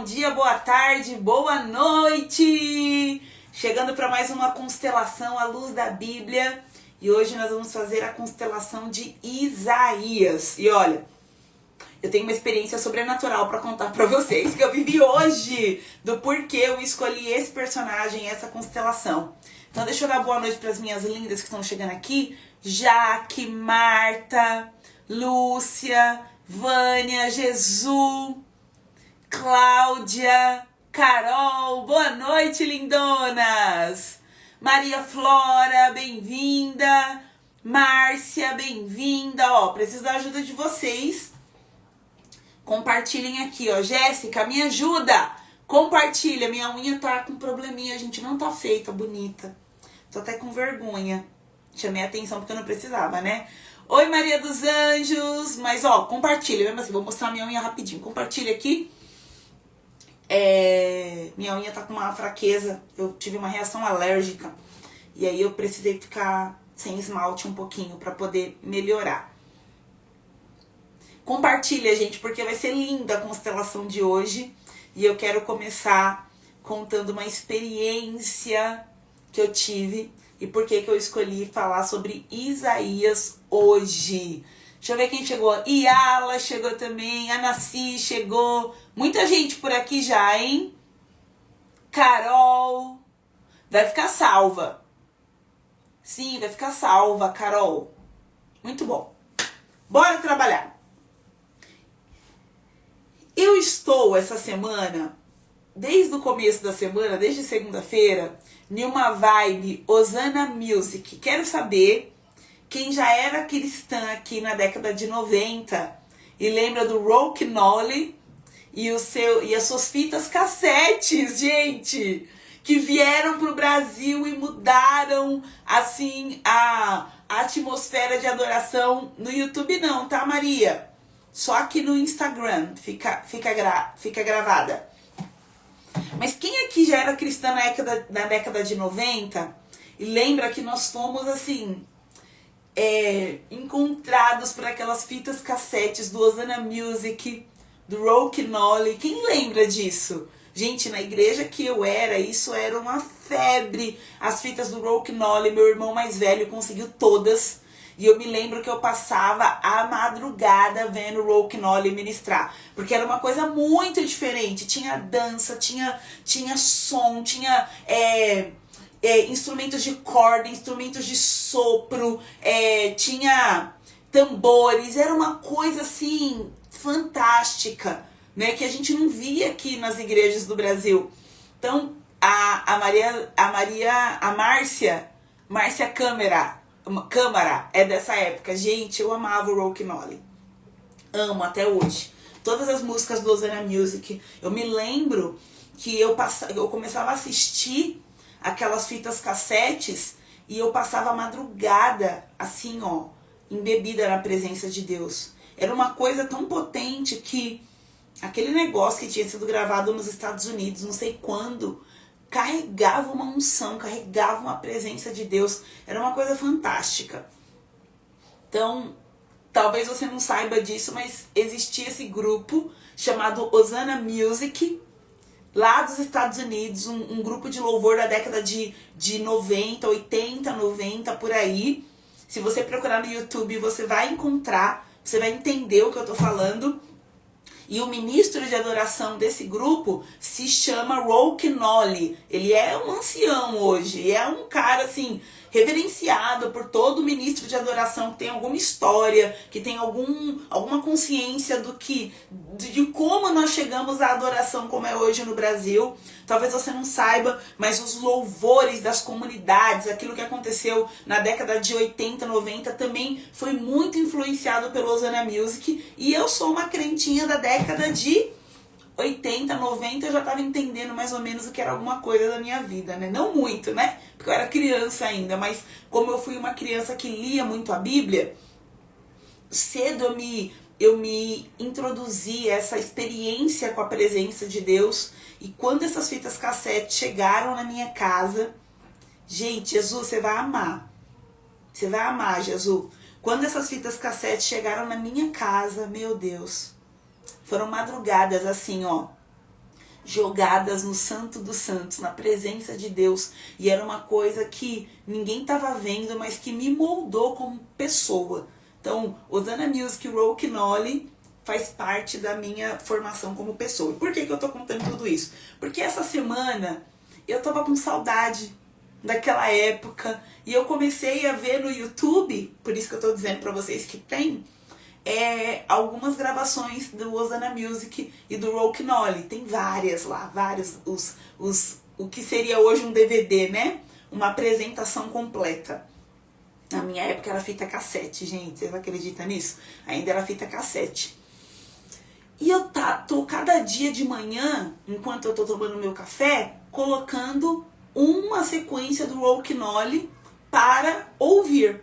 bom dia, boa tarde, boa noite! Chegando para mais uma constelação à luz da Bíblia. E hoje nós vamos fazer a constelação de Isaías. E olha, eu tenho uma experiência sobrenatural para contar para vocês que eu vivi hoje, do porquê eu escolhi esse personagem, essa constelação. Então deixa eu dar boa noite para as minhas lindas que estão chegando aqui. Jaque, Marta, Lúcia, Vânia, Jesus, Cláudia, Carol, boa noite, lindonas! Maria Flora, bem-vinda! Márcia, bem-vinda! Ó, preciso da ajuda de vocês. Compartilhem aqui, ó. Jéssica, me ajuda! Compartilha, minha unha tá com probleminha, gente, não tá feita, bonita. Tô até com vergonha. Chamei a atenção porque eu não precisava, né? Oi, Maria dos Anjos! Mas, ó, compartilha, mesmo assim, vou mostrar minha unha rapidinho. Compartilha aqui. Minha unha tá com uma fraqueza, eu tive uma reação alérgica e aí eu precisei ficar sem esmalte um pouquinho pra poder melhorar. Compartilha, gente, porque vai ser linda a constelação de hoje e eu quero começar contando uma experiência que eu tive e por que eu escolhi falar sobre Isaías hoje. Deixa eu ver quem chegou. Iala chegou também. A Nasci chegou. Muita gente por aqui já, hein? Carol. Vai ficar salva. Sim, vai ficar salva, Carol. Muito bom. Bora trabalhar. Eu estou essa semana, desde o começo da semana, desde segunda-feira, em uma vibe Osana Music. Quero saber quem já era cristã aqui na década de 90 e lembra do Rock'n'Roll e as suas fitas cassetes, gente, que vieram pro Brasil e mudaram, assim, a atmosfera de adoração no YouTube não, tá, Maria? Só aqui no Instagram fica gravada. Mas quem aqui já era cristã na década de 90 e lembra que nós fomos, assim, encontrados por aquelas fitas cassetes do Osana Music, do Rock'n'Roll? Quem lembra disso? Gente, na igreja que eu era, isso era uma febre. As fitas do Rock'n'Roll, meu irmão mais velho conseguiu todas. E eu me lembro que eu passava a madrugada vendo o Rock'n'Roll ministrar. Porque era uma coisa muito diferente. Tinha dança, tinha som, tinha instrumentos de corda, instrumentos de sopro, tinha tambores. Era uma coisa assim fantástica, né, que a gente não via aqui nas igrejas do Brasil. Então a Márcia Câmara é dessa época. Gente, eu amava o Rock'n'Roll, amo até hoje todas as músicas do Osana Music. Eu me lembro que eu começava a assistir aquelas fitas cassetes e eu passava a madrugada assim, ó, embebida na presença de Deus. Era uma coisa tão potente que aquele negócio que tinha sido gravado nos Estados Unidos, não sei quando, carregava uma unção, carregava uma presença de Deus. Era uma coisa fantástica. Então, talvez você não saiba disso, mas existia esse grupo chamado Osana Music, lá dos Estados Unidos, um grupo de louvor da década de 90, 80, 90, por aí. Se você procurar no YouTube, você vai encontrar, você vai entender o que eu tô falando. E o ministro de adoração desse grupo se chama Rock'n'Roll. Ele é um ancião hoje, é um cara assim reverenciado por todo ministro de adoração que tem alguma história, que tem alguma consciência de como nós chegamos à adoração como é hoje no Brasil. Talvez você não saiba, mas os louvores das comunidades, aquilo que aconteceu na década de 80, 90, também foi muito influenciado pelo Osana Music. E eu sou uma crentinha da década de 80, 90, eu já estava entendendo mais ou menos o que era alguma coisa da minha vida, né? Não muito, né? Porque eu era criança ainda, mas como eu fui uma criança que lia muito a Bíblia, cedo eu me introduzi a essa experiência com a presença de Deus. E quando essas fitas cassete chegaram na minha casa, gente, Jesus, você vai amar. Você vai amar, Jesus. Quando essas fitas cassete chegaram na minha casa, meu Deus, foram madrugadas assim, ó, jogadas no Santo dos Santos, na presença de Deus. E era uma coisa que ninguém estava vendo, mas que me moldou como pessoa. Então, Osana Music Roll Knowledge faz parte da minha formação como pessoa. E por que eu tô contando tudo isso? Porque essa semana eu tava com saudade daquela época e eu comecei a ver no YouTube, por isso que eu tô dizendo pra vocês que tem, algumas gravações do Osana Music e do Roll Knowledge. Tem várias lá, vários, o que seria hoje um DVD, né? Uma apresentação completa. Na minha época era fita cassete, gente, vocês acreditam nisso? Ainda era fita cassete. E eu tô cada dia de manhã, enquanto eu tô tomando meu café, colocando uma sequência do Roll Knowledge para ouvir.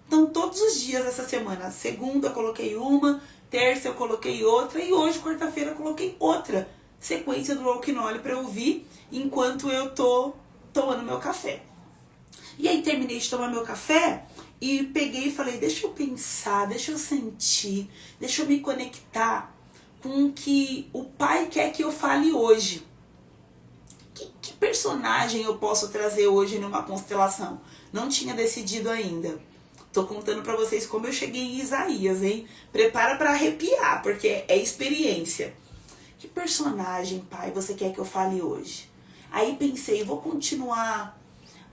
Então todos os dias essa semana, segunda eu coloquei uma, terça eu coloquei outra e hoje, quarta-feira, eu coloquei outra sequência do Roll Knowledge para ouvir enquanto eu tô tomando meu café. E aí terminei de tomar meu café e peguei e falei, deixa eu pensar, deixa eu sentir, deixa eu me conectar com o que o Pai quer que eu fale hoje. Que personagem eu posso trazer hoje numa constelação? Não tinha decidido ainda. Tô contando pra vocês como eu cheguei em Isaías, hein? Prepara pra arrepiar, porque é experiência. Que personagem, Pai, você quer que eu fale hoje? Aí pensei, vou continuar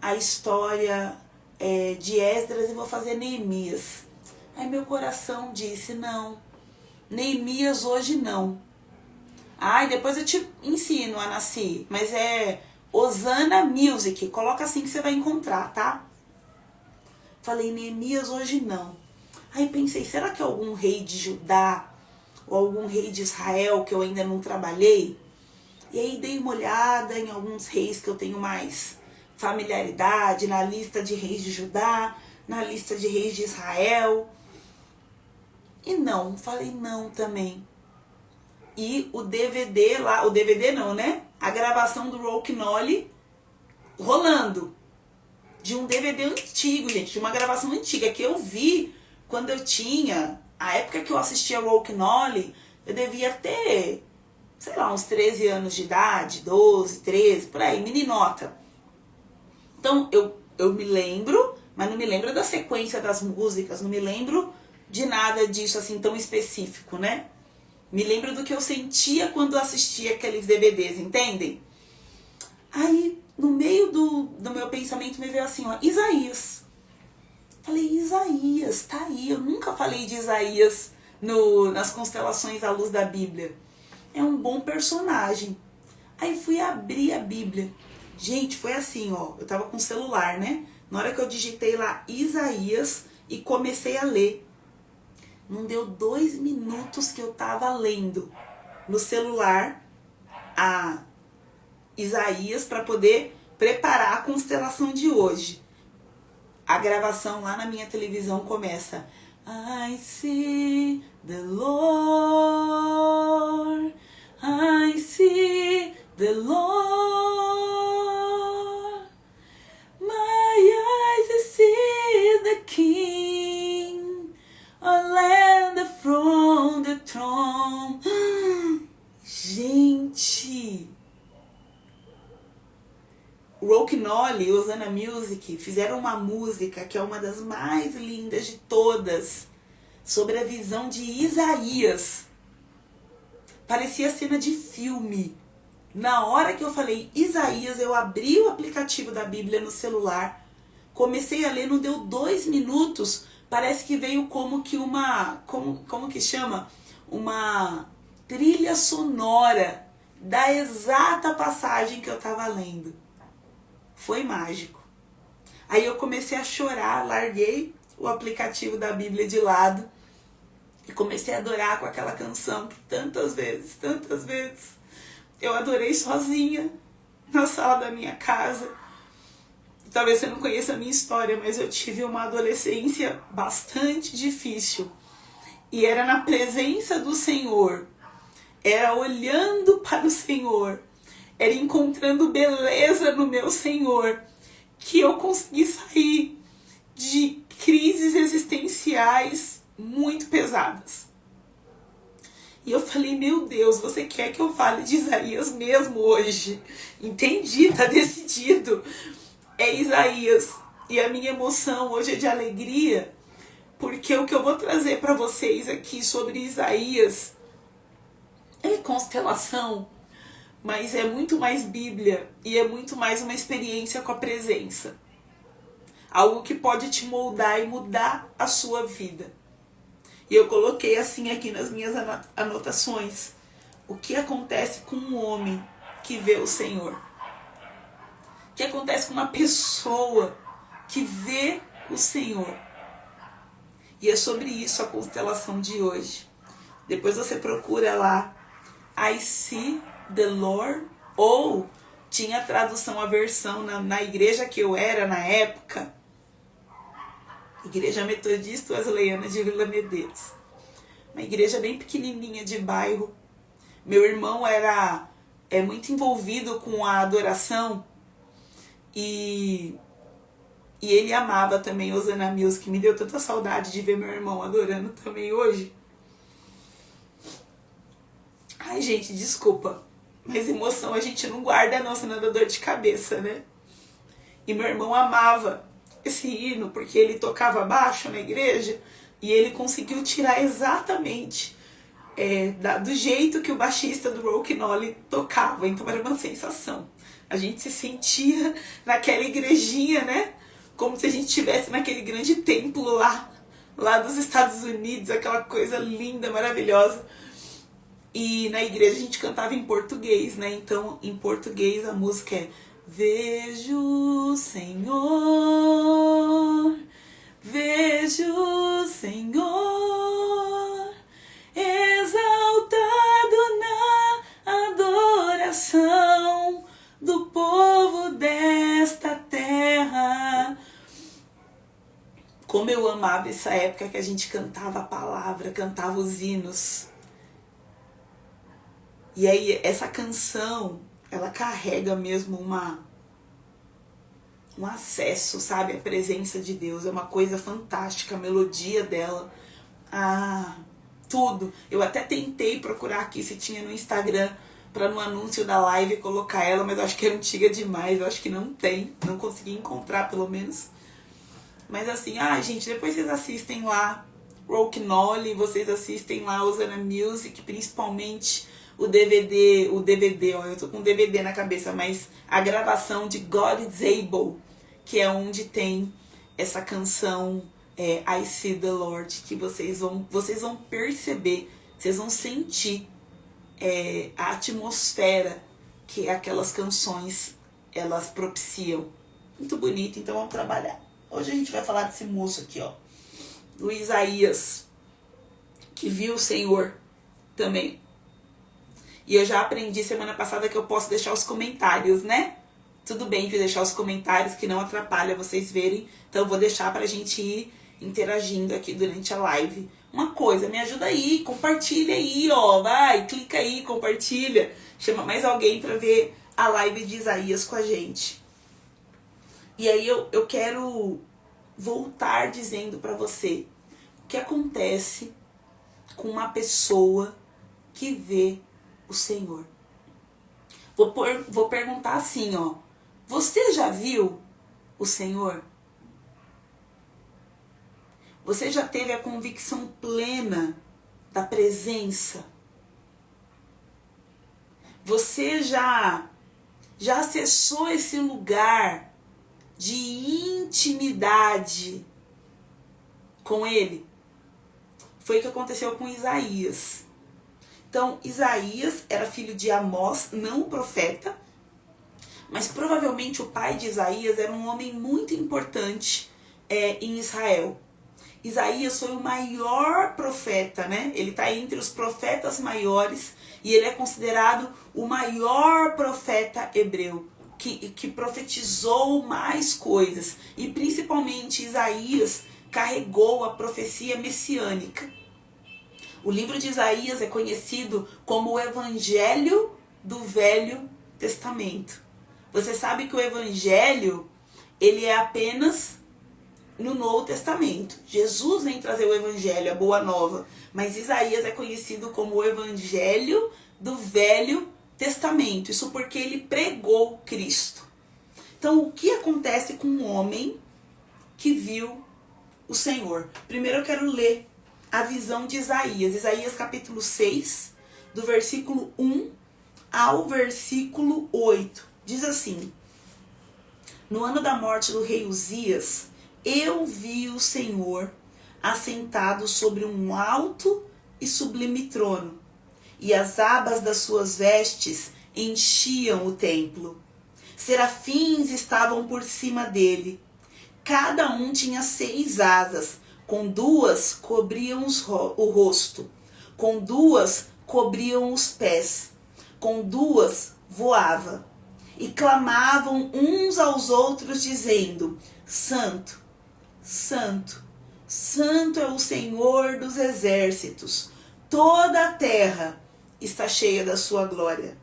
a história de Esdras e vou fazer Neemias. Aí meu coração disse, não, Neemias hoje não. Ai, depois eu te ensino, Anassi, mas é Osana Music, coloca assim que você vai encontrar, tá? Falei, Neemias hoje não. Aí pensei, será que é algum rei de Judá ou algum rei de Israel que eu ainda não trabalhei? E aí dei uma olhada em alguns reis que eu tenho mais familiaridade, na lista de reis de Judá, na lista de reis de Israel. E não, falei não também. E o DVD lá, o DVD não, né? A gravação do Roll Knowledge rolando. De um DVD antigo, gente, de uma gravação antiga que eu vi quando eu tinha, a época que eu assistia Roll Knowledge, eu devia ter, sei lá, uns 13 anos de idade, 12, 13, por aí, meninota. Então, eu me lembro, mas não me lembro da sequência das músicas, não me lembro de nada disso assim tão específico, né? Me lembro do que eu sentia quando assistia aqueles DVDs, entendem? Aí, no meio do meu pensamento, me veio assim, ó, Isaías. Falei, Isaías, tá aí. Eu nunca falei de Isaías nas constelações à luz da Bíblia. É um bom personagem. Aí fui abrir a Bíblia. Gente, foi assim, ó. Eu tava com o celular, né? Na hora que eu digitei lá Isaías e comecei a ler. Não deu 2 minutos que eu tava lendo no celular a Isaías para poder preparar a constelação de hoje. A gravação lá na minha televisão começa. I see the Lord, I see the Lord, my eyes see the King, a land from the throne. Gente! Roll Knowledge e Osana Music fizeram uma música que é uma das mais lindas de todas, sobre a visão de Isaías. Parecia cena de filme. Na hora que eu falei Isaías, eu abri o aplicativo da Bíblia no celular, comecei a ler, não deu 2 minutos, parece que veio como que uma, como que chama? Uma trilha sonora da exata passagem que eu estava lendo. Foi mágico. Aí eu comecei a chorar, larguei o aplicativo da Bíblia de lado e comecei a adorar com aquela canção que tantas vezes eu adorei sozinha na sala da minha casa. Talvez você não conheça a minha história, mas eu tive uma adolescência bastante difícil. E era na presença do Senhor, era olhando para o Senhor, era encontrando beleza no meu Senhor, que eu consegui sair de crises existenciais muito pesadas. E eu falei, meu Deus, você quer que eu fale de Isaías mesmo hoje? Entendi, tá decidido. É Isaías. E a minha emoção hoje é de alegria, porque o que eu vou trazer para vocês aqui sobre Isaías é constelação, mas é muito mais Bíblia e é muito mais uma experiência com a presença. Algo que pode te moldar e mudar a sua vida. E eu coloquei assim aqui nas minhas anotações: o que acontece com um homem que vê o Senhor? O que acontece com uma pessoa que vê o Senhor? E é sobre isso a constelação de hoje. Depois você procura lá, I see the Lord, ou tinha a tradução, a versão na igreja que eu era na época, Igreja Metodista Wesleyana de Vila Medeiros. Uma igreja bem pequenininha de bairro. Meu irmão era muito envolvido com a adoração e ele amava também Osana Music. Me deu tanta saudade de ver meu irmão adorando também hoje. Ai, gente, desculpa. Mas emoção a gente não guarda, não, senão dá dor de cabeça, né? E meu irmão amava esse hino porque ele tocava baixo na igreja e ele conseguiu tirar exatamente do jeito que o baixista do Rock'n'Roll tocava. Então era uma sensação. A gente se sentia naquela igrejinha, né? Como se a gente estivesse naquele grande templo lá dos Estados Unidos, aquela coisa linda, maravilhosa. E na igreja a gente cantava em português, né? Então, em português a música é: vejo o Senhor, vejo o Senhor, exaltado na adoração do povo desta terra. Como eu amava essa época que a gente cantava a palavra, cantava os hinos. E aí essa canção, ela carrega mesmo um acesso, sabe? A presença de Deus. É uma coisa fantástica, a melodia dela. Tudo. Eu até tentei procurar aqui se tinha no Instagram para no anúncio da live colocar ela, mas eu acho que é antiga demais. Eu acho que não tem. Não consegui encontrar, pelo menos. Mas assim, gente, depois vocês assistem lá Rock'n'Roll, vocês assistem lá Osana Music, principalmente o DVD, ó, eu tô com DVD na cabeça, mas a gravação de God is Able, que é onde tem essa canção I See the Lord, que vocês vão perceber, vocês vão sentir a atmosfera que aquelas canções elas propiciam. Muito bonito, então vamos trabalhar. Hoje a gente vai falar desse moço aqui, ó, do Isaías, que viu o Senhor também. E eu já aprendi semana passada que eu posso deixar os comentários, né? Tudo bem de deixar os comentários, que não atrapalha vocês verem. Então eu vou deixar pra gente ir interagindo aqui durante a live. Uma coisa, me ajuda aí, compartilha aí, ó. Vai, clica aí, compartilha. Chama mais alguém pra ver a live de Isaías com a gente. E aí eu quero voltar dizendo pra você o que acontece com uma pessoa que vê o Senhor. Vou perguntar assim, ó. Você já viu o Senhor? Você já teve a convicção plena da presença? Você já acessou esse lugar de intimidade com Ele? Foi o que aconteceu com Isaías. Então, Isaías era filho de Amós, não o profeta, mas provavelmente o pai de Isaías era um homem muito importante em Israel. Isaías foi o maior profeta, né? Ele está entre os profetas maiores e ele é considerado o maior profeta hebreu, que profetizou mais coisas. E principalmente Isaías carregou a profecia messiânica. O livro de Isaías é conhecido como o Evangelho do Velho Testamento. Você sabe que o Evangelho, ele é apenas no Novo Testamento. Jesus vem trazer o Evangelho, a Boa Nova. Mas Isaías é conhecido como o Evangelho do Velho Testamento. Isso porque ele pregou Cristo. Então, o que acontece com um homem que viu o Senhor? Primeiro eu quero ler a visão de Isaías. Isaías capítulo 6, do versículo 1 ao versículo 8. Diz assim: no ano da morte do rei Uzias, eu vi o Senhor assentado sobre um alto e sublime trono, e as abas das suas vestes enchiam o templo. Serafins estavam por cima dele. Cada um tinha 6 asas, com 2 cobriam o rosto, com 2 cobriam os pés, com 2 voava. E clamavam uns aos outros, dizendo: Santo, Santo, Santo é o Senhor dos exércitos, toda a terra está cheia da sua glória.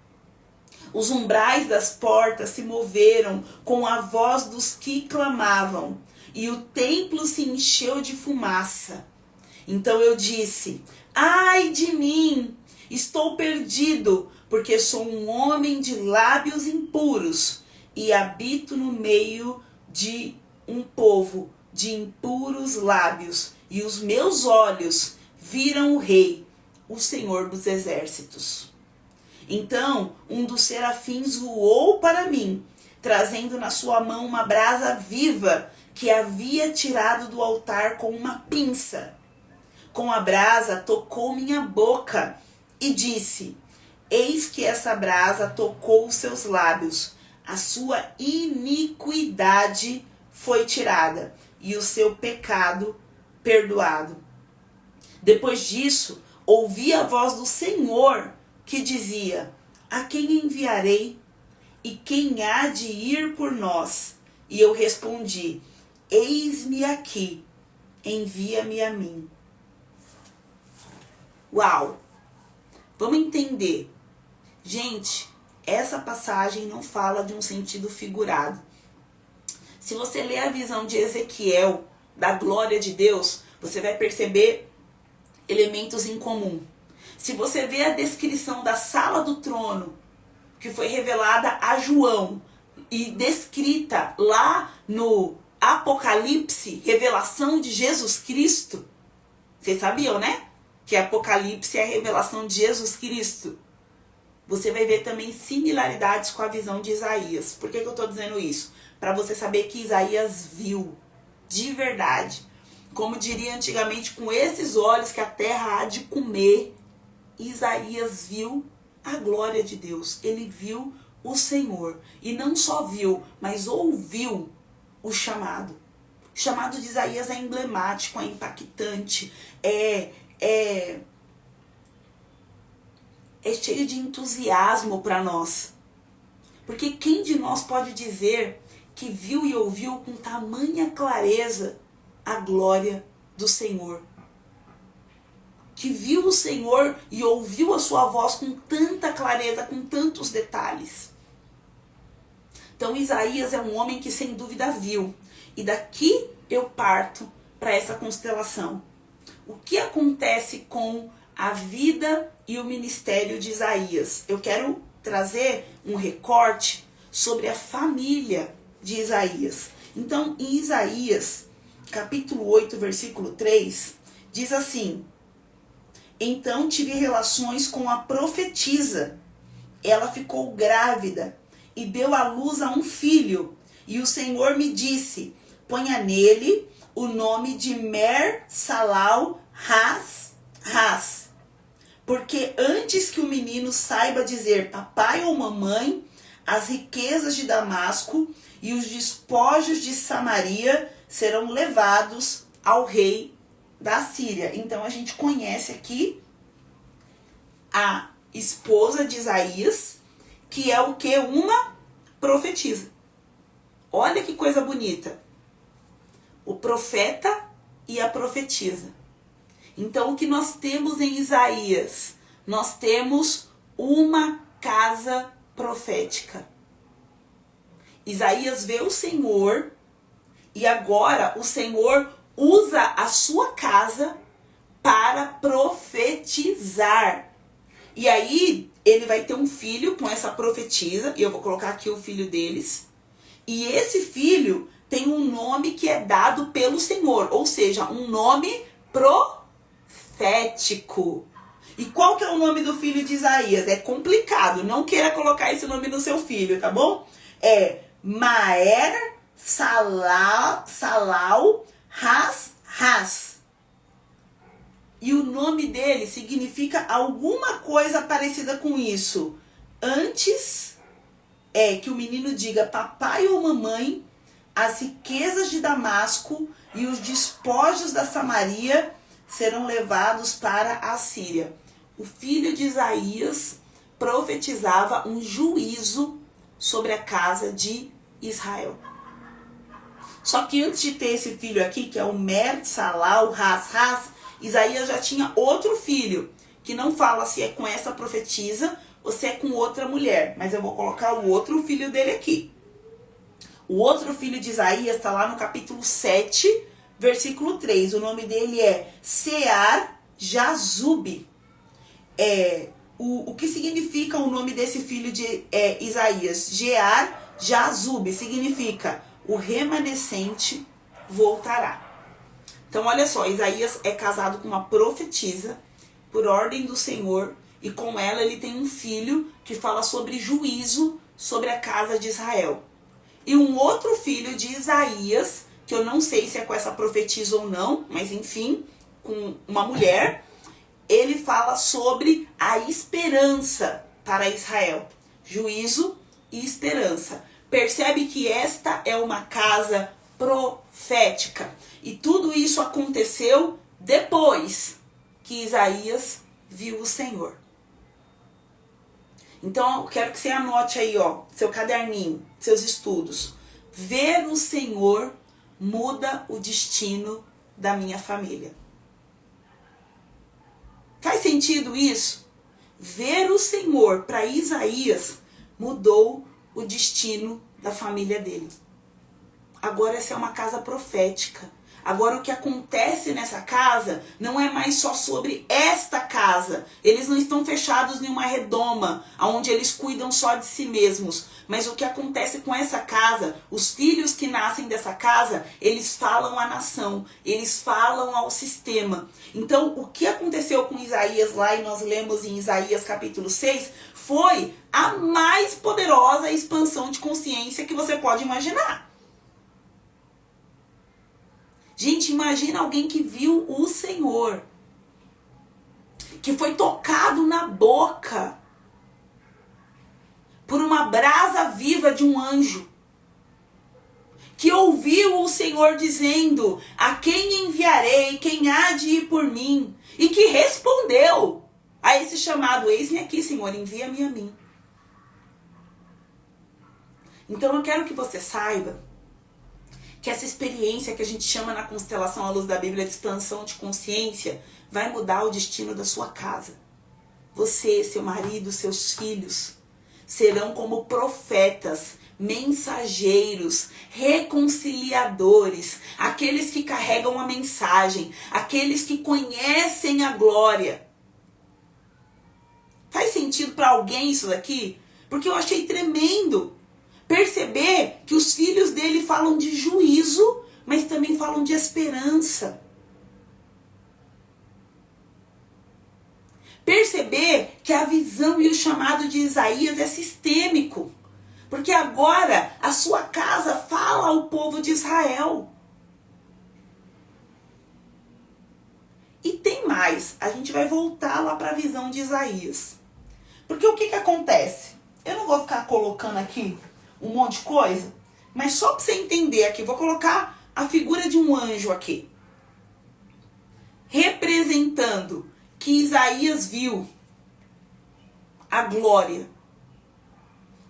Os umbrais das portas se moveram com a voz dos que clamavam, e o templo se encheu de fumaça. Então eu disse: ai de mim, estou perdido, porque sou um homem de lábios impuros, e habito no meio de um povo de impuros lábios, e os meus olhos viram o Rei, o Senhor dos exércitos. Então um dos serafins voou para mim, trazendo na sua mão uma brasa viva que havia tirado do altar com uma pinça. Com a brasa tocou minha boca e disse: eis que essa brasa tocou os seus lábios, a sua iniquidade foi tirada e o seu pecado perdoado. Depois disso, ouvi a voz do Senhor que dizia: a quem enviarei? E quem há de ir por nós? E eu respondi: eis-me aqui, envia-me a mim. Uau! Vamos entender. Gente, essa passagem não fala de um sentido figurado. Se você ler a visão de Ezequiel, da glória de Deus, você vai perceber elementos em comum. Se você vê a descrição da sala do trono, que foi revelada a João, e descrita lá no Apocalipse, revelação de Jesus Cristo, vocês sabiam, né? Que Apocalipse é a revelação de Jesus Cristo. Você vai ver também similaridades com a visão de Isaías. Por que eu estou dizendo isso? Para você saber que Isaías viu, de verdade. Como diria antigamente, com esses olhos que a terra há de comer. Isaías viu a glória de Deus. Ele viu o Senhor. E não só viu, mas ouviu o chamado. O chamado de Isaías é emblemático, é impactante, é cheio de entusiasmo para nós. Porque quem de nós pode dizer que viu e ouviu com tamanha clareza a glória do Senhor? Que viu o Senhor e ouviu a sua voz com tanta clareza, com tantos detalhes. Então Isaías é um homem que sem dúvida viu. E daqui eu parto para essa constelação. O que acontece com a vida e o ministério de Isaías? Eu quero trazer um recorte sobre a família de Isaías. Então, em Isaías, capítulo 8, versículo 3, diz assim: então tive relações com a profetisa. Ela ficou grávida e deu à luz a um filho. E o Senhor me disse: ponha nele o nome de Mer-Salal-Has, porque antes que o menino saiba dizer papai ou mamãe, as riquezas de Damasco e os despojos de Samaria serão levados ao rei da Síria. Então a gente conhece aqui a esposa de Isaías, que é o que? Uma profetisa. Olha que coisa bonita. O profeta e a profetisa. Então o que nós temos em Isaías? Nós temos uma casa profética. Isaías vê o Senhor E agora o Senhor usa a sua casa para profetizar. E aí ele vai ter um filho com essa profetisa, e eu vou colocar aqui o filho deles. E esse filho tem um nome que é dado pelo Senhor, ou seja, um nome profético. E qual que é o nome do filho de Isaías? É complicado, não queira colocar esse nome no seu filho, tá bom? É Maher Salal Has. E o nome dele significa alguma coisa parecida com isso. Antes que o menino diga papai ou mamãe, as riquezas de Damasco e os despojos da Samaria serão levados para a Síria. O filho de Isaías profetizava um juízo sobre a casa de Israel. Só que antes de ter esse filho aqui, que é o Mer Salal Has, Isaías já tinha outro filho, que não fala se é com essa profetisa ou se é com outra mulher, mas eu vou colocar o outro filho dele aqui. O outro filho de Isaías está lá no capítulo 7, versículo 3. O nome dele é Sear Jazub. O que significa o nome desse filho de Isaías? Sear Jazub significa o remanescente voltará. Então olha só, Isaías é casado com uma profetisa por ordem do Senhor, e com ela ele tem um filho que fala sobre juízo sobre a casa de Israel. E um outro filho de Isaías, que eu não sei se é com essa profetisa ou não, mas enfim, com uma mulher, ele fala sobre a esperança para Israel. Juízo e esperança. Percebe que esta é uma casa profética. E tudo isso aconteceu depois que Isaías viu o Senhor. Então eu quero que você anote aí, seu caderninho, seus estudos. Ver o Senhor muda o destino da minha família. Faz sentido isso? Ver o Senhor para Isaías mudou o destino da família dele. Agora essa é uma casa profética. Agora o que acontece nessa casa não é mais só sobre esta casa. Eles não estão fechados em uma redoma, onde eles cuidam só de si mesmos. Mas o que acontece com essa casa, os filhos que nascem dessa casa, eles falam à nação, eles falam ao sistema. Então o que aconteceu com Isaías lá, e nós lemos em Isaías capítulo 6, foi a mais poderosa expansão de consciência que você pode imaginar. Gente, imagina alguém que viu o Senhor, que foi tocado na boca por uma brasa viva de um anjo, que ouviu o Senhor dizendo: a quem enviarei, quem há de ir por mim? E que respondeu a esse chamado: eis-me aqui, Senhor, envia-me a mim. Então eu quero que você saiba que essa experiência que a gente chama na constelação à luz da Bíblia de expansão de consciência vai mudar o destino da sua casa. Você, seu marido, seus filhos serão como profetas, mensageiros, reconciliadores, aqueles que carregam a mensagem, aqueles que conhecem a glória. Faz sentido para alguém isso daqui? Porque eu achei tremendo perceber que os filhos dele falam de juízo, mas também falam de esperança. Perceber que a visão e o chamado de Isaías é sistêmico. Porque agora a sua casa fala ao povo de Israel. E tem mais, a gente vai voltar lá para a visão de Isaías. Porque o que acontece? Eu não vou ficar colocando aqui um monte de coisa, mas só para você entender aqui, vou colocar a figura de um anjo aqui, representando que Isaías viu a glória.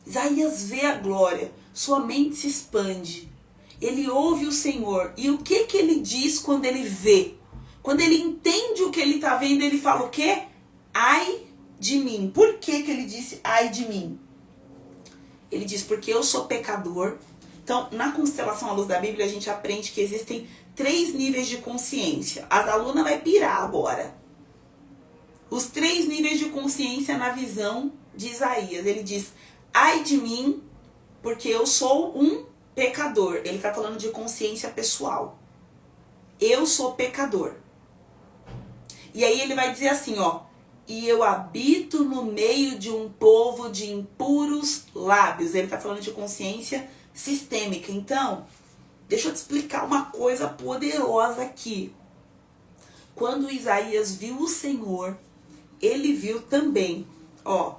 Isaías vê a glória, sua mente se expande, ele ouve o Senhor, e o que ele diz quando ele vê? Quando ele entende o que ele está vendo, ele fala o quê? Ai de mim. Por que ele disse ai de mim? Ele diz: porque eu sou pecador, Então, na constelação à luz da Bíblia, a gente aprende que existem 3 níveis de consciência. As alunas vai pirar agora. Os 3 níveis de consciência na visão de Isaías. Ele diz, ai de mim, porque eu sou um pecador. Ele está falando de consciência pessoal. Eu sou pecador. E aí ele vai dizer assim, ó. E eu habito no meio de um povo de impuros lábios. Ele está falando de consciência sistêmica. Então, deixa eu te explicar uma coisa poderosa aqui. Quando Isaías viu o Senhor, ele viu também, ó,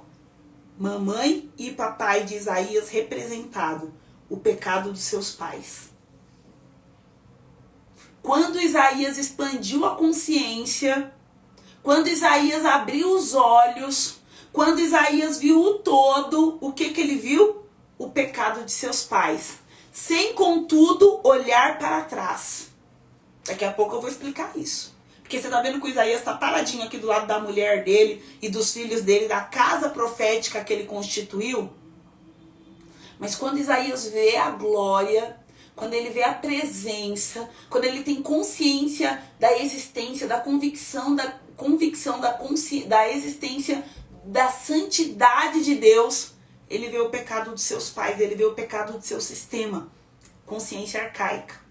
mamãe e papai de Isaías representado, o pecado dos seus pais. Quando Isaías expandiu a consciência, quando Isaías abriu os olhos, quando Isaías viu o todo, o que ele viu? O pecado de seus pais. Sem, contudo, olhar para trás. Daqui a pouco eu vou explicar isso. Porque você tá vendo que o Isaías tá paradinho aqui do lado da mulher dele e dos filhos dele, da casa profética que ele constituiu. Mas quando Isaías vê a glória, quando ele vê a presença, quando ele tem consciência da existência, da convicção da existência da santidade de Deus, ele vê o pecado dos seus pais, ele vê o pecado do seu sistema, consciência arcaica.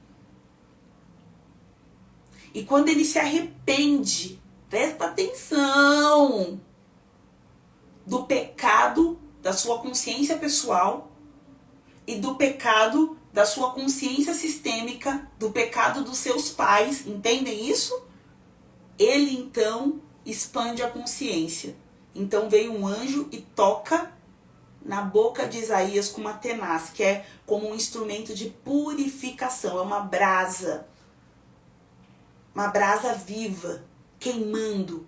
E quando ele se arrepende, presta atenção, do pecado da sua consciência pessoal e do pecado da sua consciência sistêmica, do pecado dos seus pais, entendem isso? Ele então expande a consciência. Então veio um anjo e toca na boca de Isaías com uma tenaz, que é como um instrumento de purificação, é uma brasa viva, queimando,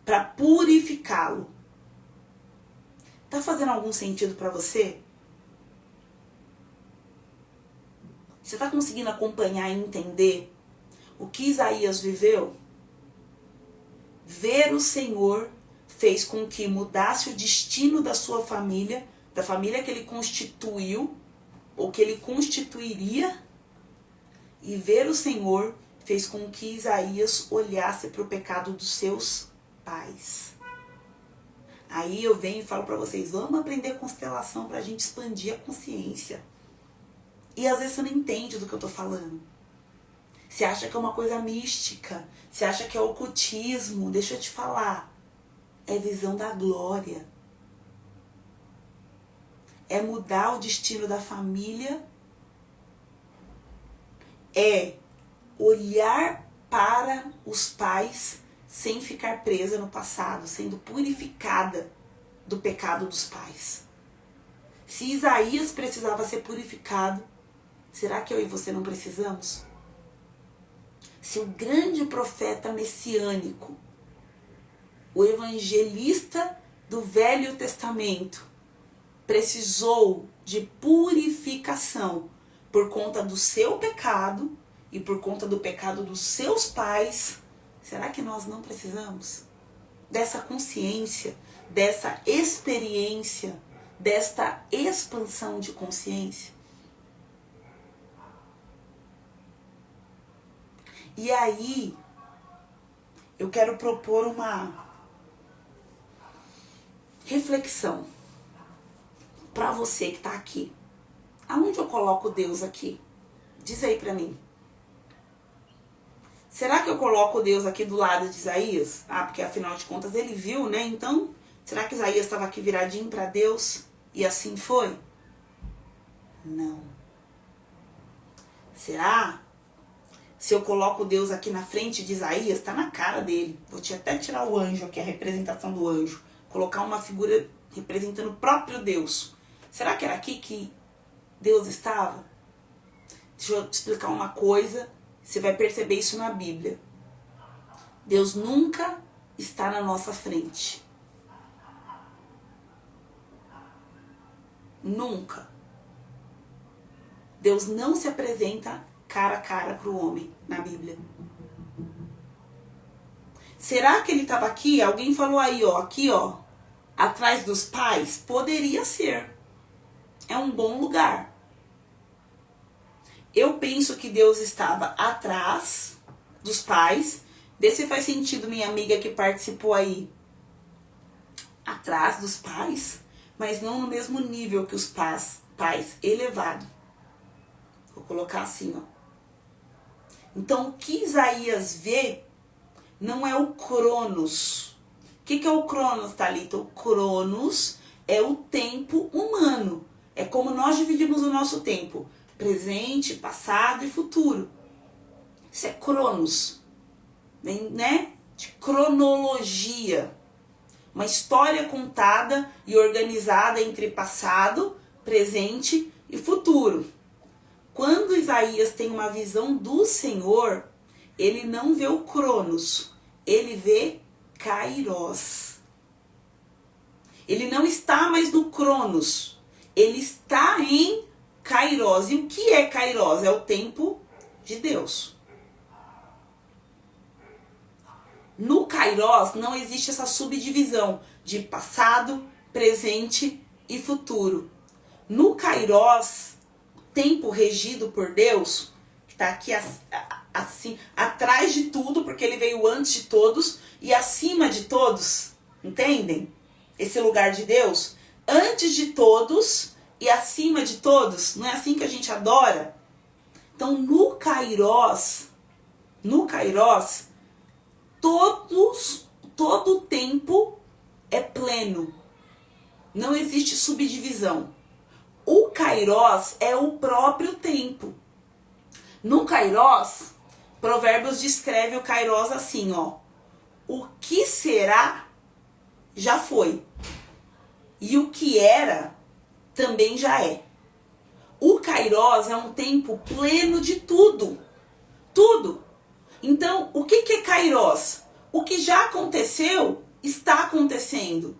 para purificá-lo. Tá fazendo algum sentido para você? Você tá conseguindo acompanhar e entender o que Isaías viveu? Ver o Senhor fez com que mudasse o destino da sua família, da família que ele constituiu, ou que ele constituiria. E ver o Senhor fez com que Isaías olhasse para o pecado dos seus pais. Aí eu venho e falo para vocês, vamos aprender constelação para a gente expandir a consciência. E às vezes você não entende do que eu tô falando. Você acha que é uma coisa mística, você acha que é ocultismo. Deixa eu te falar, é visão da glória. É mudar o destino da família, é olhar para os pais sem ficar presa no passado, sendo purificada do pecado dos pais. Se Isaías precisava ser purificado, será que eu e você não precisamos? Se o grande profeta messiânico, o evangelista do Velho Testamento, precisou de purificação por conta do seu pecado e por conta do pecado dos seus pais, será que nós não precisamos dessa consciência, dessa experiência, desta expansão de consciência? E aí, eu quero propor uma reflexão para você que está aqui. Aonde eu coloco Deus aqui? Diz aí para mim. Será que eu coloco Deus aqui do lado de Isaías? Ah, porque afinal de contas ele viu, né? Então, será que Isaías estava aqui viradinho para Deus e assim foi? Não. Será? Se eu coloco Deus aqui na frente de Isaías, tá na cara dele. Vou até tirar o anjo aqui, a representação do anjo. Colocar uma figura representando o próprio Deus. Será que era aqui que Deus estava? Deixa eu te explicar uma coisa. Você vai perceber isso na Bíblia. Deus nunca está na nossa frente. Nunca. Deus não se apresenta cara a cara para o homem na Bíblia. Será que ele estava aqui? Alguém falou aí, ó, aqui, ó, atrás dos pais? Poderia ser. É um bom lugar. Eu penso que Deus estava atrás dos pais. Vê se faz sentido, minha amiga que participou aí. Atrás dos pais, mas não no mesmo nível que os pais elevado. Vou colocar assim, ó. Então, o que Isaías vê não é o Cronos. O que é o Cronos, Thalita? O Cronos é o tempo humano. É como nós dividimos o nosso tempo. Presente, passado e futuro. Isso é Cronos. Vem, né? De cronologia. Uma história contada e organizada entre passado, presente e futuro. Quando Isaías tem uma visão do Senhor, ele não vê o Cronos, ele vê Kairos. Ele não está mais no Cronos, ele está em Kairos. E o que é Kairos? É o tempo de Deus. No Kairos não existe essa subdivisão de passado, presente e futuro. No Kairos, tempo regido por Deus, que está aqui assim, atrás de tudo, porque ele veio antes de todos e acima de todos, entendem? Esse lugar de Deus, antes de todos e acima de todos, não é assim que a gente adora? Então no Kairos, todo o tempo é pleno, não existe subdivisão. O Kairos é o próprio tempo. No Kairos, Provérbios descreve o Kairos assim, ó. O que será, já foi. E o que era, também já é. O Kairos é um tempo pleno de tudo. Tudo. Então, o que é Kairos? O que já aconteceu, está acontecendo.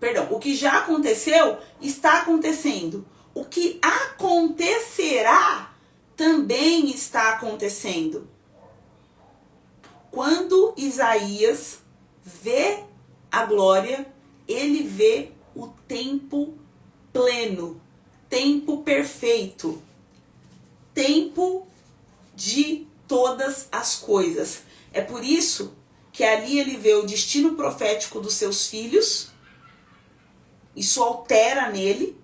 Perdão, o que já aconteceu, está acontecendo. O que acontecerá, também está acontecendo. Quando Isaías vê a glória, ele vê o tempo pleno, tempo perfeito, tempo de todas as coisas. É por isso que ali ele vê o destino profético dos seus filhos. Isso altera nele.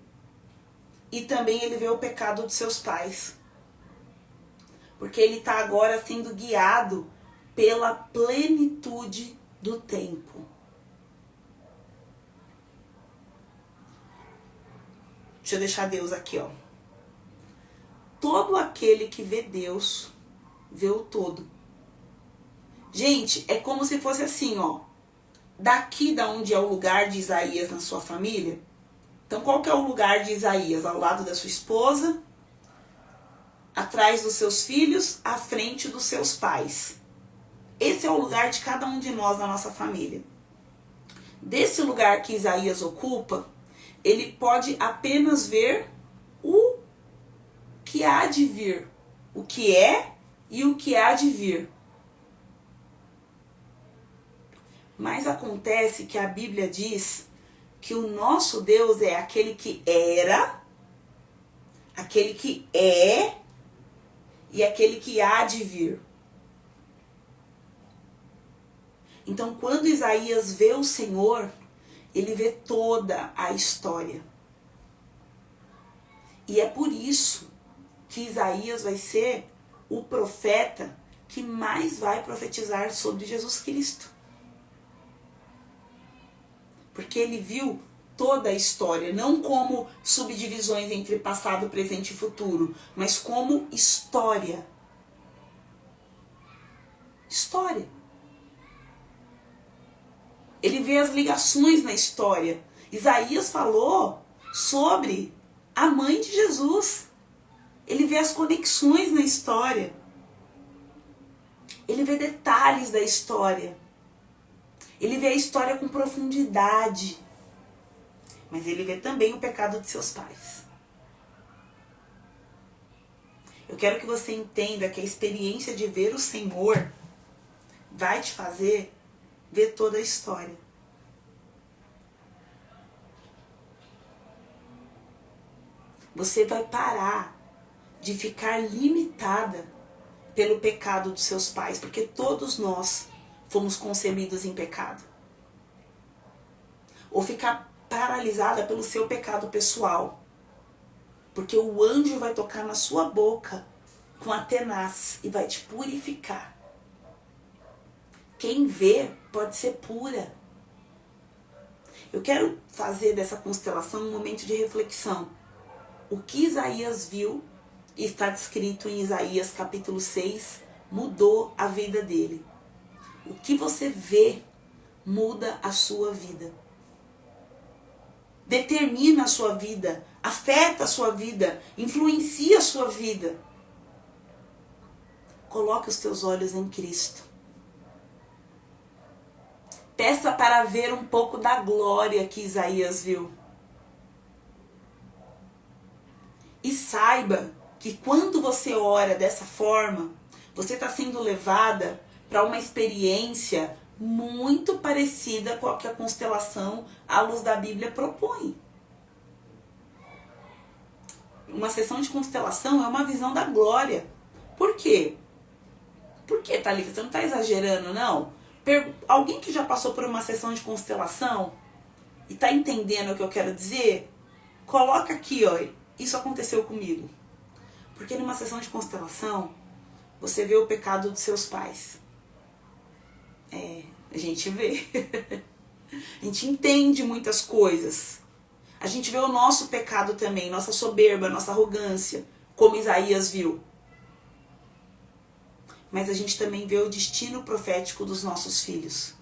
E também ele vê o pecado dos seus pais. Porque ele está agora sendo guiado pela plenitude do tempo. Deixa eu deixar Deus aqui, ó. Todo aquele que vê Deus, vê o todo. Gente, é como se fosse assim, ó. Daqui da onde é o lugar de Isaías na sua família. Então, qual que é o lugar de Isaías? Ao lado da sua esposa, atrás dos seus filhos, à frente dos seus pais. Esse é o lugar de cada um de nós na nossa família. Desse lugar que Isaías ocupa, ele pode apenas ver o que há de vir. O que é e o que há de vir. Mas acontece que a Bíblia diz que o nosso Deus é aquele que era, aquele que é e aquele que há de vir. Então, quando Isaías vê o Senhor, ele vê toda a história. E é por isso que Isaías vai ser o profeta que mais vai profetizar sobre Jesus Cristo. Porque ele viu toda a história, não como subdivisões entre passado, presente e futuro, mas como história. História. Ele vê as ligações na história. Isaías falou sobre a mãe de Jesus. Ele vê as conexões na história. Ele vê detalhes da história. Ele vê a história com profundidade. Mas ele vê também o pecado de seus pais. Eu quero que você entenda que a experiência de ver o Senhor vai te fazer ver toda a história. Você vai parar de ficar limitada pelo pecado dos seus pais, porque todos nós fomos concebidos em pecado. Ou ficar paralisada pelo seu pecado pessoal, porque o anjo vai tocar na sua boca com a tenaz e vai te purificar. Quem vê pode ser pura. Eu quero fazer dessa constelação um momento de reflexão. O que Isaías viu, e está descrito em Isaías capítulo 6, mudou a vida dele. O que você vê muda a sua vida. Determina a sua vida, afeta a sua vida, influencia a sua vida. Coloque os teus olhos em Cristo. Peça para ver um pouco da glória que Isaías viu. E saiba que quando você ora dessa forma, você está sendo levada para uma experiência muito parecida com a que a constelação à luz da Bíblia propõe. Uma sessão de constelação é uma visão da glória. Por quê? Por quê, Thalita? Você não está exagerando, não? Alguém que já passou por uma sessão de constelação e está entendendo o que eu quero dizer, coloca aqui, ó, isso aconteceu comigo. Porque numa sessão de constelação, você vê o pecado dos seus pais. A gente vê. A gente entende muitas coisas. A gente vê o nosso pecado também, nossa soberba, nossa arrogância, como Isaías viu. Mas a gente também vê o destino profético dos nossos filhos.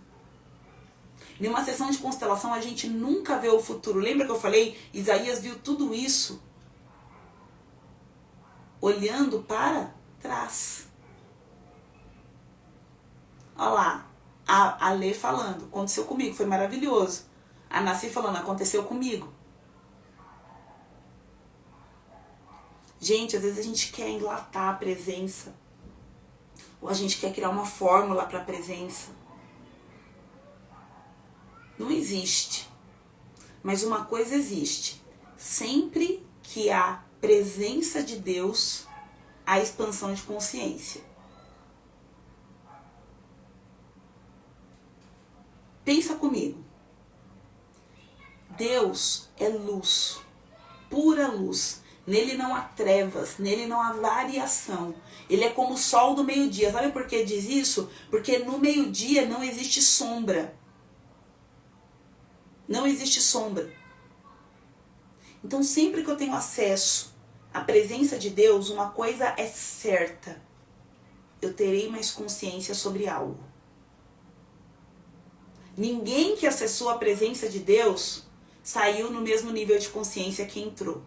Em uma sessão de constelação a gente nunca vê o futuro. Lembra que eu falei? Isaías viu tudo isso olhando para trás. Olha lá, a Lê falando, aconteceu comigo, foi maravilhoso. A Nasci falando, aconteceu comigo. Gente, às vezes a gente quer enlatar a presença. Ou a gente quer criar uma fórmula para a presença. Não existe. Mas uma coisa existe. Sempre que há presença de Deus, há expansão de consciência. Pensa comigo. Deus é luz, pura luz. Nele não há trevas, nele não há variação. Ele é como o sol do meio-dia. Sabe por que diz isso? Porque no meio-dia não existe sombra. Não existe sombra. Então sempre que eu tenho acesso à presença de Deus, uma coisa é certa. Eu terei mais consciência sobre algo. Ninguém que acessou a presença de Deus saiu no mesmo nível de consciência que entrou.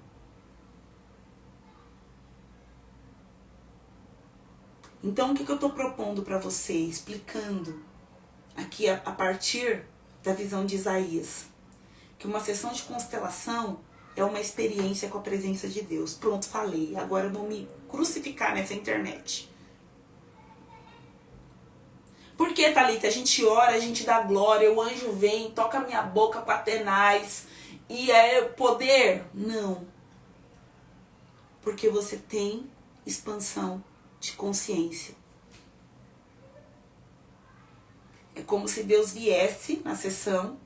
Então, o que eu estou propondo para você, explicando aqui a partir da visão de Isaías? Que uma sessão de constelação é uma experiência com a presença de Deus. Pronto, falei. Agora eu vou me crucificar nessa internet. Por que, Thalita? A gente ora, a gente dá glória, o anjo vem, toca minha boca com a tenaz. E é poder? Não. Porque você tem expansão de consciência. É como se Deus viesse na sessão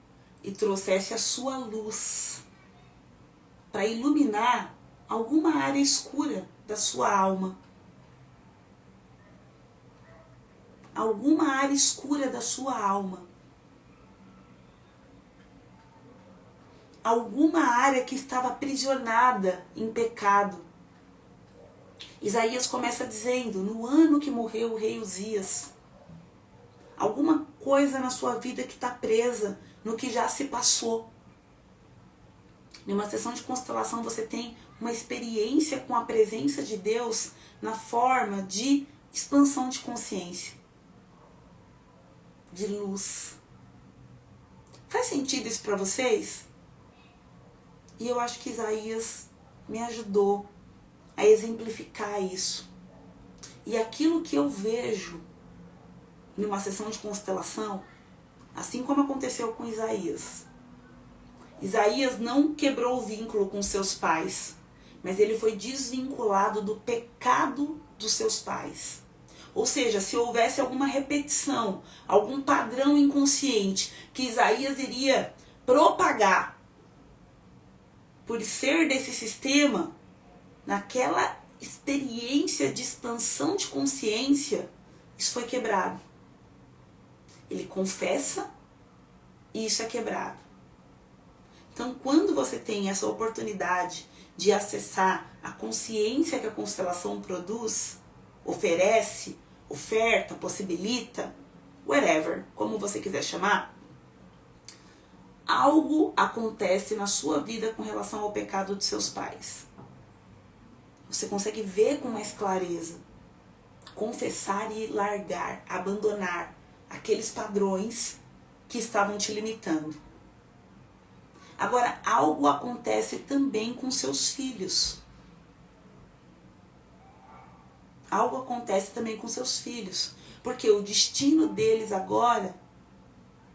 e trouxesse a sua luz para iluminar alguma área escura da sua alma. Alguma área escura da sua alma. Alguma área que estava aprisionada em pecado. Isaías começa dizendo, no ano que morreu o rei Uzias, alguma coisa na sua vida que está presa no que já se passou. Em uma sessão de constelação você tem uma experiência com a presença de Deus na forma de expansão de consciência, de luz. Faz sentido isso para vocês? E eu acho que Isaías me ajudou a exemplificar isso. E aquilo que eu vejo numa sessão de constelação, assim como aconteceu com Isaías. Isaías não quebrou o vínculo com seus pais, mas ele foi desvinculado do pecado dos seus pais. Ou seja, se houvesse alguma repetição, algum padrão inconsciente que Isaías iria propagar por ser desse sistema, naquela experiência de expansão de consciência, isso foi quebrado. Ele confessa e isso é quebrado. Então, quando você tem essa oportunidade de acessar a consciência que a constelação produz, oferece, oferta, possibilita, whatever, como você quiser chamar, algo acontece na sua vida com relação ao pecado dos seus pais. Você consegue ver com mais clareza, confessar e largar, abandonar aqueles padrões que estavam te limitando. Agora, algo acontece também com seus filhos. Algo acontece também com seus filhos, porque o destino deles agora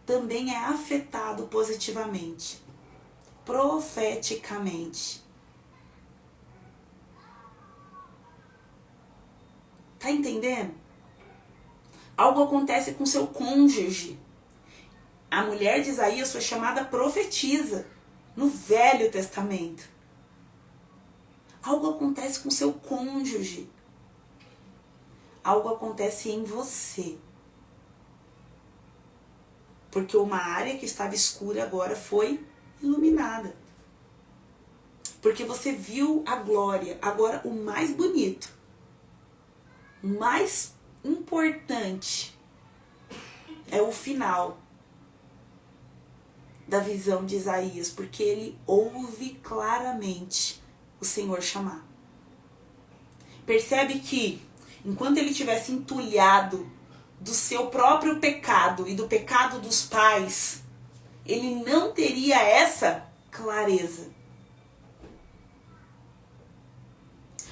também é afetado positivamente, profeticamente. Tá entendendo? Algo acontece com seu cônjuge. A mulher de Isaías foi chamada profetisa no Velho Testamento. Algo acontece com seu cônjuge. Algo acontece em você. Porque uma área que estava escura agora foi iluminada. Porque você viu a glória. Agora o mais bonito, o mais importante é o final da visão de Isaías, porque ele ouve claramente o Senhor chamar. Percebe que enquanto ele tivesse entulhado do seu próprio pecado e do pecado dos pais, ele não teria essa clareza.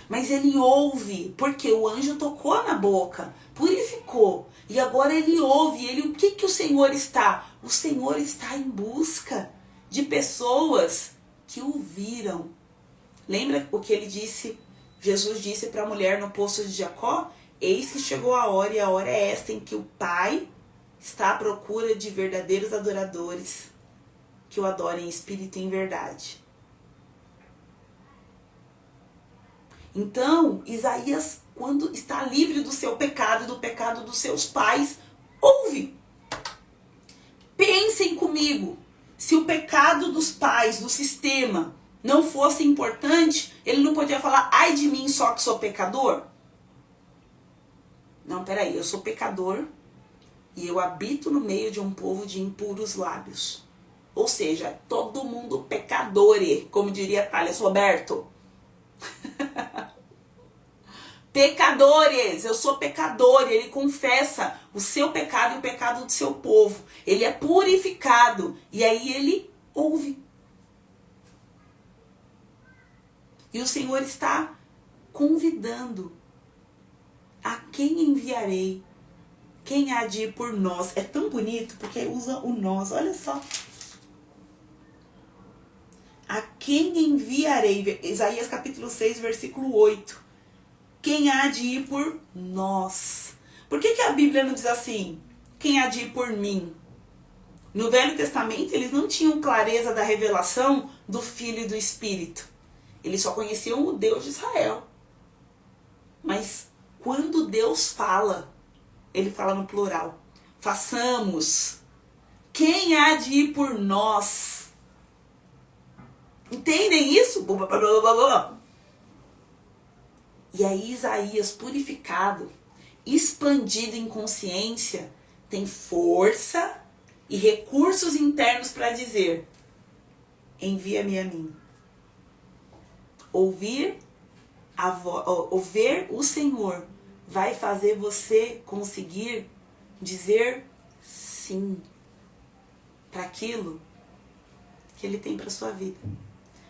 Mas ele ouve, porque o anjo tocou na boca, purificou. E agora ele ouve. O que o Senhor está? O Senhor está em busca de pessoas que o viram. Lembra o que ele disse? Jesus disse para a mulher no poço de Jacó? Eis que chegou a hora, e a hora é esta em que o Pai está à procura de verdadeiros adoradores que o adorem em espírito e em verdade. Então, Isaías, quando está livre do seu pecado e do pecado dos seus pais, ouve. Pensem comigo, se o pecado dos pais, do sistema, não fosse importante, ele não podia falar, ai de mim, só que sou pecador? Não, peraí, eu sou pecador e eu habito no meio de um povo de impuros lábios. Ou seja, todo mundo pecadore, como diria Thales Roberto. Pecadores, eu sou pecador. Ele confessa o seu pecado e o pecado do seu povo. Ele é purificado e aí ele ouve. E o Senhor está convidando: a quem enviarei? Quem há de ir por nós? É tão bonito porque usa o nós, olha só. A quem enviarei? Isaías capítulo 6, versículo 8. Quem há de ir por nós? Por que a Bíblia não diz assim? Quem há de ir por mim? No Velho Testamento eles não tinham clareza da revelação do Filho e do Espírito. Eles só conheciam o Deus de Israel. Mas quando Deus fala, ele fala no plural. Façamos. Quem há de ir por nós? Entendem isso? E aí Isaías, purificado, expandido em consciência, tem força e recursos internos para dizer: envia-me a mim. Ouvir o Senhor vai fazer você conseguir dizer sim para aquilo que Ele tem para sua vida,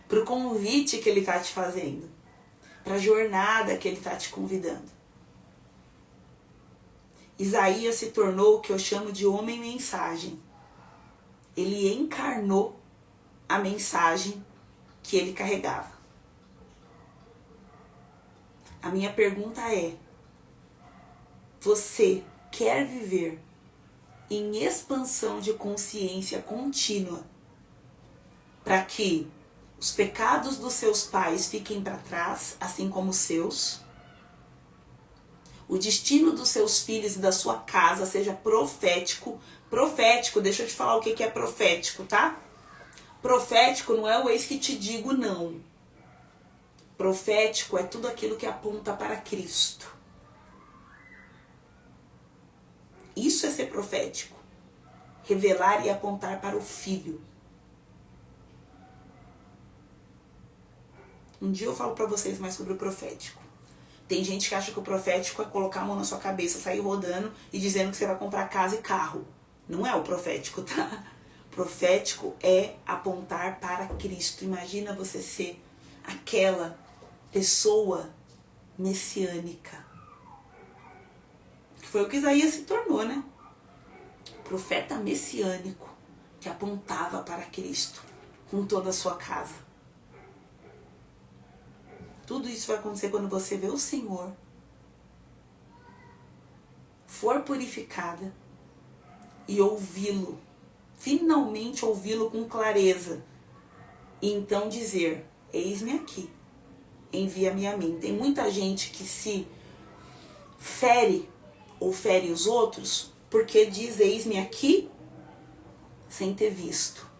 para o convite que Ele está te fazendo, para a jornada que Ele está te convidando. Isaías se tornou o que eu chamo de homem-mensagem. Ele encarnou a mensagem que ele carregava. A minha pergunta é: você quer viver em expansão de consciência contínua para que os pecados dos seus pais fiquem para trás, assim como os seus? O destino dos seus filhos e da sua casa seja profético. Profético, deixa eu te falar o que é profético, tá? Profético não é o eis que te digo, não. Profético é tudo aquilo que aponta para Cristo. Isso é ser profético. Revelar e apontar para o Filho. Um dia eu falo para vocês mais sobre o profético. Tem gente que acha que o profético é colocar a mão na sua cabeça, sair rodando e dizendo que você vai comprar casa e carro. Não é o profético, tá? Profético é apontar para Cristo. Imagina você ser aquela pessoa messiânica. Que foi o que Isaías se tornou, né? Profeta messiânico que apontava para Cristo com toda a sua casa. Tudo isso vai acontecer quando você vê o Senhor, for purificada e ouvi-lo, finalmente ouvi-lo com clareza, e então dizer: eis-me aqui, envia-me a mim. Tem muita gente que se fere ou fere os outros porque diz eis-me aqui sem ter visto.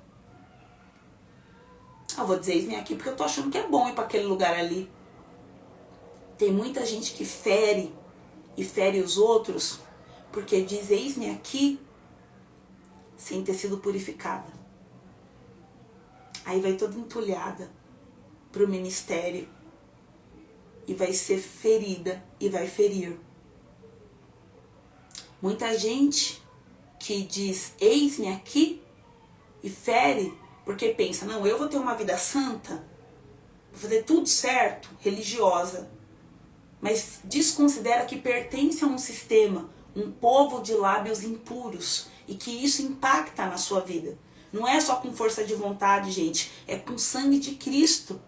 Eu vou dizer eis-me aqui porque eu tô achando que é bom ir para aquele lugar ali. Tem muita gente que fere e fere os outros porque diz eis-me aqui sem ter sido purificada. Aí vai toda entulhada pro ministério e vai ser ferida e vai ferir. Muita gente que diz eis-me aqui e fere porque pensa: não, eu vou ter uma vida santa, vou fazer tudo certo, religiosa, mas desconsidera que pertence a um sistema, um povo de lábios impuros, e que isso impacta na sua vida. Não é só com força de vontade, gente, é com o sangue de Cristo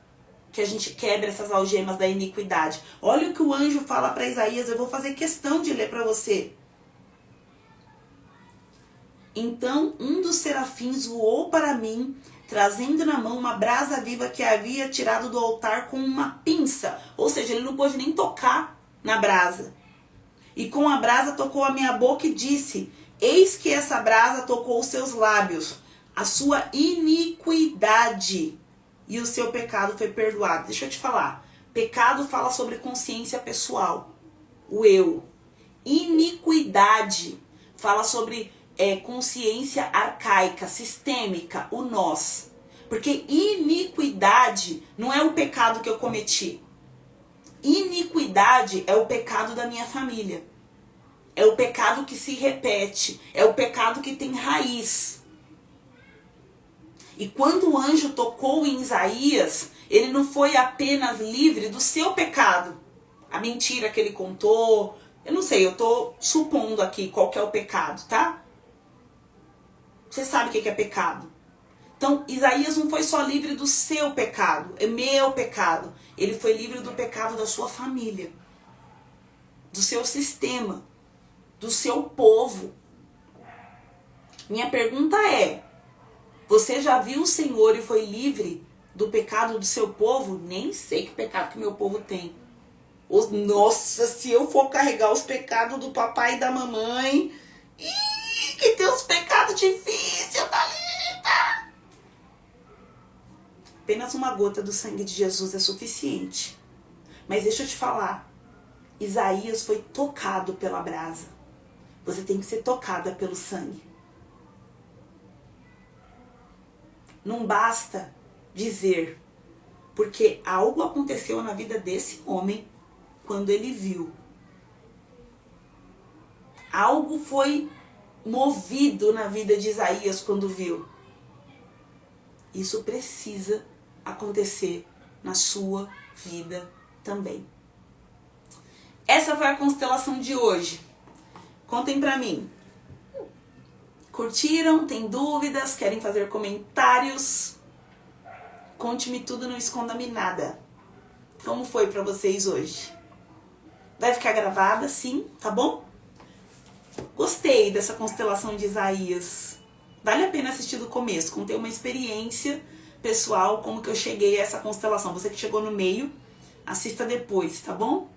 que a gente quebra essas algemas da iniquidade. Olha o que o anjo fala para Isaías, eu vou fazer questão de ler para você. Então um dos serafins voou para mim, trazendo na mão uma brasa viva que havia tirado do altar com uma pinça. Ou seja, ele não pôde nem tocar na brasa. E com a brasa tocou a minha boca e disse: eis que essa brasa tocou os seus lábios. A sua iniquidade e o seu pecado foi perdoado. Deixa eu te falar. Pecado fala sobre consciência pessoal. O eu. Iniquidade fala sobre consciência arcaica, sistêmica, o nós. Porque iniquidade não é o pecado que eu cometi. Iniquidade é o pecado da minha família. É o pecado que se repete. É o pecado que tem raiz. E quando o anjo tocou em Isaías, ele não foi apenas livre do seu pecado. A mentira que ele contou. Eu não sei, eu estou supondo aqui qual que é o pecado, tá? Você sabe o que é pecado. Então, Isaías não foi só livre do seu pecado, é meu pecado. Ele foi livre do pecado da sua família, do seu sistema, do seu povo. Minha pergunta é: você já viu o Senhor e foi livre do pecado do seu povo? Nem sei que pecado que meu povo tem. Nossa, se eu for carregar os pecados do papai e da mamãe... que tem uns pecados difíceis, Thalita. Apenas uma gota do sangue de Jesus é suficiente. Mas deixa eu te falar. Isaías foi tocado pela brasa. Você tem que ser tocada pelo sangue. Não basta dizer, porque algo aconteceu na vida desse homem quando ele viu. Algo foi movido na vida de Isaías quando viu. Isso precisa acontecer na sua vida também. Essa foi a constelação de hoje. Contem pra mim. Curtiram? Tem dúvidas? Querem fazer comentários? Conte-me tudo, não esconda-me nada. Como foi pra vocês hoje? Vai ficar gravada, sim, tá bom? Gostei dessa constelação de Isaías. Vale a pena assistir do começo, contei uma experiência pessoal, como que eu cheguei a essa constelação. Você que chegou no meio, assista depois, tá bom?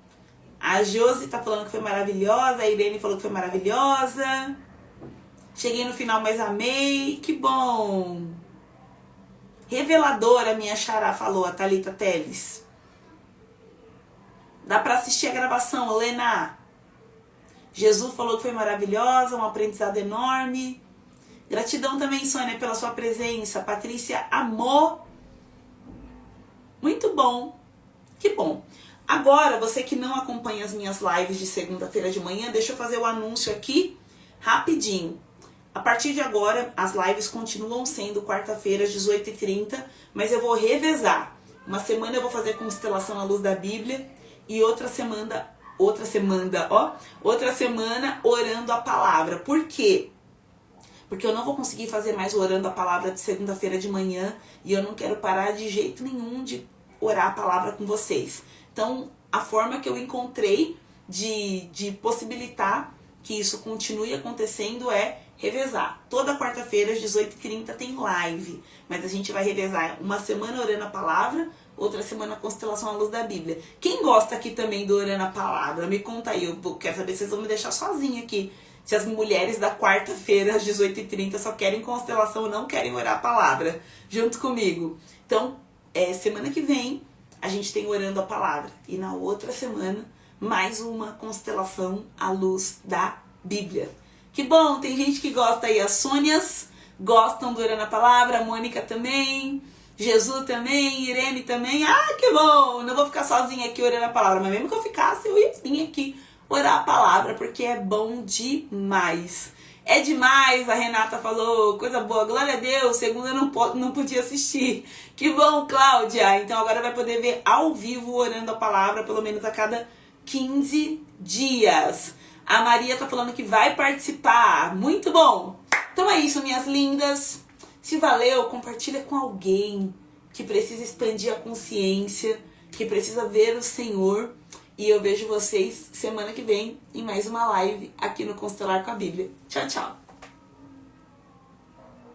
A Josi tá falando que foi maravilhosa, a Irene falou que foi maravilhosa. Cheguei no final, mas amei, que bom. Reveladora, minha xará falou, a Thalita Teles. Dá pra assistir a gravação, Lena. Jesus falou que foi maravilhosa, um aprendizado enorme. Gratidão também, Sônia, pela sua presença. Patrícia amou. Muito bom. Que bom. Agora, você que não acompanha as minhas lives de segunda-feira de manhã, deixa eu fazer o anúncio aqui rapidinho. A partir de agora, as lives continuam sendo quarta-feira às 18h30, mas eu vou revezar. Uma semana eu vou fazer constelação à luz da Bíblia e outra semana orando a palavra. Por quê? Porque eu não vou conseguir fazer mais orando a palavra de segunda-feira de manhã e eu não quero parar de jeito nenhum de orar a palavra com vocês. Então, a forma que eu encontrei de possibilitar que isso continue acontecendo é revezar. Toda quarta-feira às 18h30 tem live, mas a gente vai revezar uma semana orando a palavra, outra semana constelação à luz da Bíblia. Quem gosta aqui também do orando a palavra? Me conta aí, eu quero saber se vocês vão me deixar sozinha aqui. Se as mulheres da quarta-feira às 18h30 só querem constelação ou não querem orar a palavra, junto comigo. Então, semana que vem a gente tem orando a palavra. E na outra semana, mais uma constelação à luz da Bíblia. Que bom, tem gente que gosta aí. As Sônias gostam do orando a palavra, a Mônica também, Jesus também, Irene também. Ah, que bom! Não vou ficar sozinha aqui orando a palavra, mas mesmo que eu ficasse, eu ia vir aqui orar a palavra, porque é bom demais. É demais, a Renata falou, coisa boa, glória a Deus, segunda eu não podia assistir. Que bom, Cláudia! Então agora vai poder ver ao vivo orando a palavra, pelo menos a cada 15 dias. A Maria tá falando que vai participar, muito bom! Então é isso, minhas lindas. Se valeu, compartilha com alguém que precisa expandir a consciência, que precisa ver o Senhor. E eu vejo vocês semana que vem em mais uma live aqui no Constelar com a Bíblia. Tchau, tchau!